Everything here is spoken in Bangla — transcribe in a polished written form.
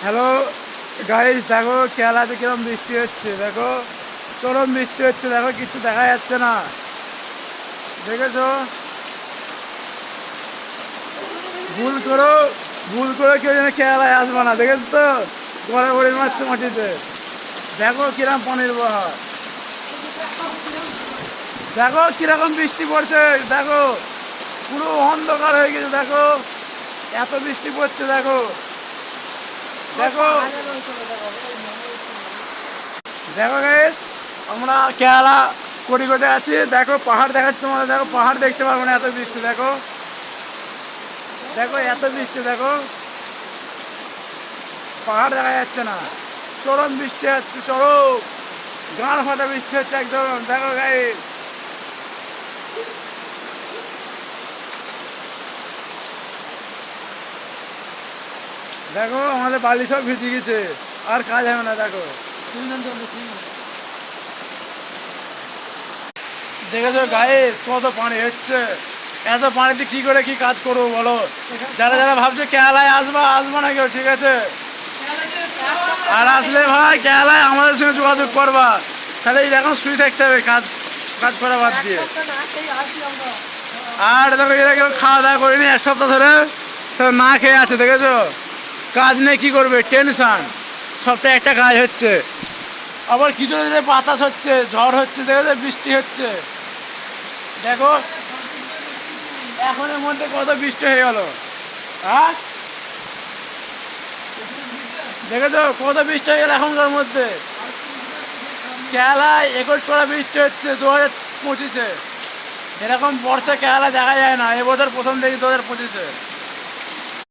হ্যালো গাইস, দেখো কেরালাতে কিরম বৃষ্টি হচ্ছে। দেখো চরম বৃষ্টি হচ্ছে। দেখো কিছু দেখা যাচ্ছে না, দেখেছো? ভুল করো, ভুল করে কেউ যেন কেরালায় আসবে না, দেখেছো তো? গড়াগড়ি মারছে মাটিতে। দেখো কিরম পানির বহা, দেখো কিরকম বৃষ্টি পড়ছে। দেখো পুরো অন্ধকার হয়ে গেছে। দেখো এত বৃষ্টি পড়ছে। দেখো দেখো দেখো গাইস, আমরা কেরালা কোটিকোটে আছি। দেখো পাহাড় দেখাচ্ছি তোমাদের। দেখো পাহাড় দেখতে পারবো না, এত বৃষ্টি। দেখো দেখো এত বৃষ্টি। দেখো পাহাড় দেখা যাচ্ছে না, চরম বৃষ্টি হচ্ছে। চরম গান ফাটা বৃষ্টি হচ্ছে একদম। দেখো গাইস, দেখো আমাদের বালি সব ভিজে গেছে, আর কাজ হবে না। দেখো দেখেছো গাইস কত পানি হচ্ছে। এত পানিতে কি করে কি কাজ করবো বলো? যারা যারা ভাবছো কেরালায় আসবা, আসবা না কেউ, ঠিক আছে? আর আসলে ভাই কেরালায় আমাদের সঙ্গে যোগাযোগ করবা, তাহলে এই এখন শুয়ে থাকতে হবে কাজ কাজ করা বাদ দিয়ে। আর দেখো এরা কেউ খাওয়া দাওয়া করিনি এক সপ্তাহ ধরে, সব না খেয়ে আছে। দেখেছো কাজ নেই, কি করবে? টেনশন। সপ্তাহে একটা কাজ হচ্ছে, আবার কিছু জোরে বাতাস হচ্ছে, ঝড় হচ্ছে, দেখেছো বৃষ্টি হচ্ছে। দেখো এখনের মধ্যে কত বৃষ্টি হয়ে গেল। হ্যাঁ দেখেছো কত বৃষ্টি হয়ে গেল এখনকার মধ্যে। কেরালায় রেকর্ড করা বৃষ্টি হচ্ছে 2025-এ। এরকম বর্ষা কেরালা দেখা যায় না, এবছর প্রথম দেখি 2025-এ।